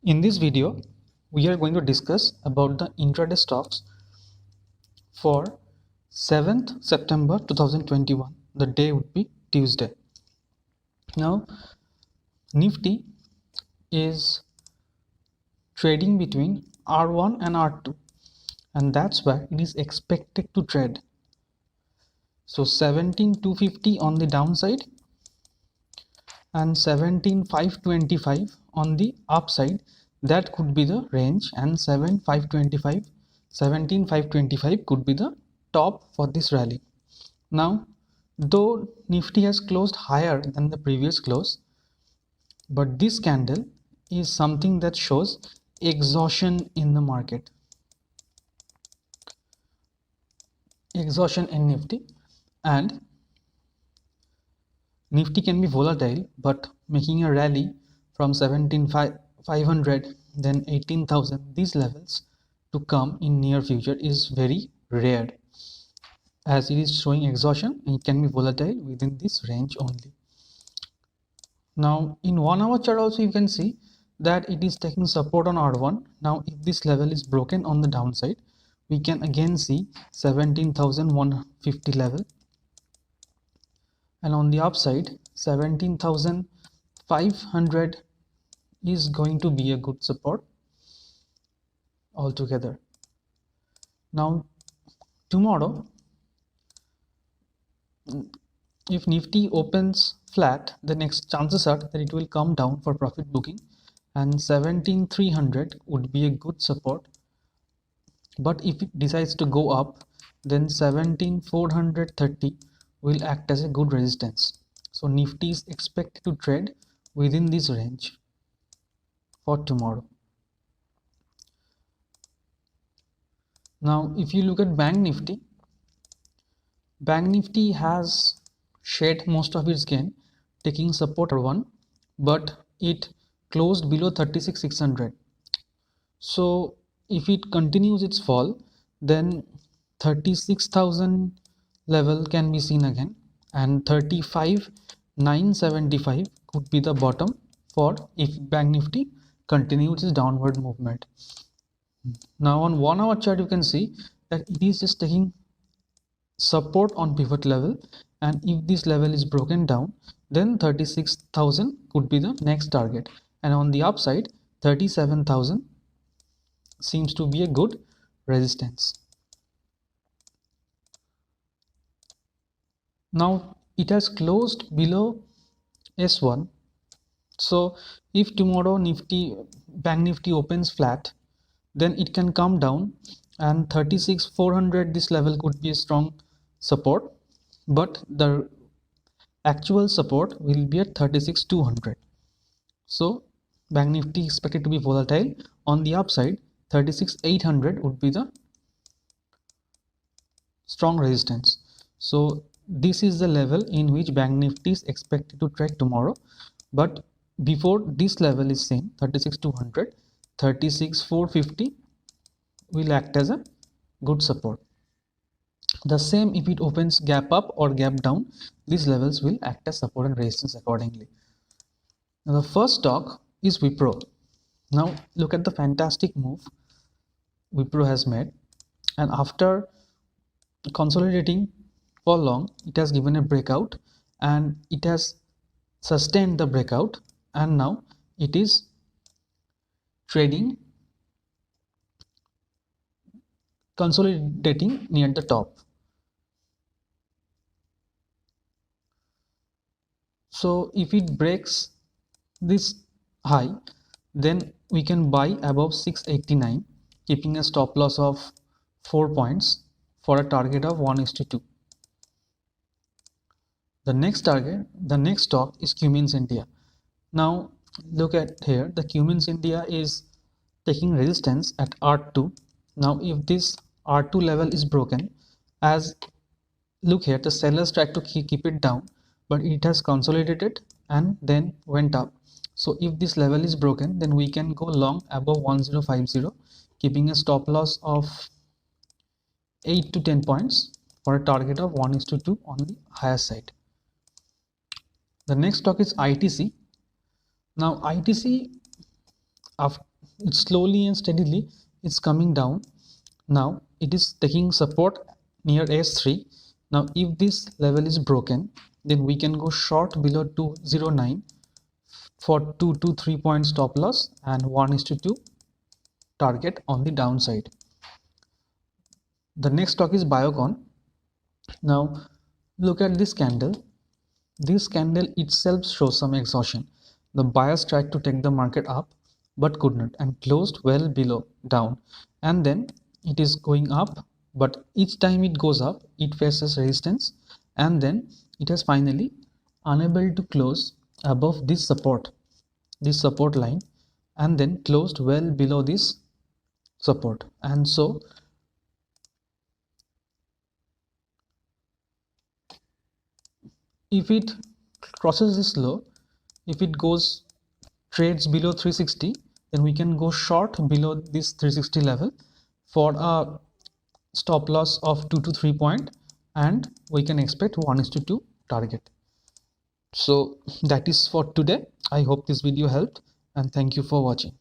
In this video, we are going to discuss about the intraday stocks for 7th September 2021. The day would be Tuesday. Now, Nifty is trading between R1 and R2, and that's where it is expected to trade. So 17,250 on the downside and 17,525 on the upside. That could be the range, and 17,525 could be the top for this rally. Now, though Nifty has closed higher than the previous close, but this candle is something that shows exhaustion in the market, exhaustion in Nifty. And Nifty can be volatile, but making a rally from 17,500 then 18,000, these levels to come in near future is very rare, as it is showing exhaustion and it can be volatile within this range only. Now in 1 hour chart also you can see that it is taking support on R1. Now if this level is broken on the downside, we can again see 17,150 level, and on the upside 17,500 is going to be a good support altogether. Now tomorrow, if Nifty opens flat, the next chances are that it will come down for profit booking, and 17,300 would be a good support. But if it decides to go up, then 17,430 will act as a good resistance. So Nifty is expected to trade within this range for tomorrow. Now if you look at Banknifty, Banknifty has shed most of its gain, taking support R1, but it closed below 36,600. So if it continues its fall, then 36,000 level can be seen again, and 35,975 could be the bottom for if Banknifty continues its downward movement. Now on 1 hour chart you can see that it is just taking support on pivot level, and if this level is broken down, then 36,000 could be the next target, and on the upside 37,000 seems to be a good resistance. Now it has closed below S1, so if tomorrow Banknifty opens flat, then it can come down, and 36,400, this level could be a strong support, but the actual support will be at 36,200. So Banknifty expected to be volatile. On the upside 36,800 would be the strong resistance. So this is the level in which Banknifty is expected to trade tomorrow, but before this level is seen, 36,200, 36,450 will act as a good support. The same if it opens gap up or gap down, these levels will act as support and resistance accordingly. Now the first stock is Wipro. Now look at the fantastic move Wipro has made, and after consolidating for long, it has given a breakout, and it has sustained the breakout, and now it is trading, consolidating near the top. So if it breaks this high, then we can buy above 689, keeping a stop loss of 4 points for a target of 1:2. The next stock is Cummins India. Now look at here, the Cummins India is taking resistance at R2. Now if this R2 level is broken, as look here, the sellers tried to keep it down, but it has consolidated and then went up. So if this level is broken, then we can go long above 1050, keeping a stop loss of 8 to 10 points for a target of 1:2 on the higher side. The next stock is ITC. Now ITC, it's slowly and steadily it's coming down. Now it is taking support near S3. Now if this level is broken, then we can go short below 209 for 2 to 3 point stop loss and 1:2 target on the downside. The next stock is Biocon. Now look at this candle. This candle itself shows some exhaustion. The buyers tried to take the market up but could not and closed well below down, and then it is going up, but each time it goes up it faces resistance, and then it has finally unable to close above this support line, and then closed well below this support. And so if it crosses this low, if it goes trades below 360, then we can go short below this 360 level for a stop loss of 2 to 3 point, and we can expect 1:2 target. So that is for today. I hope this video helped, and thank you for watching.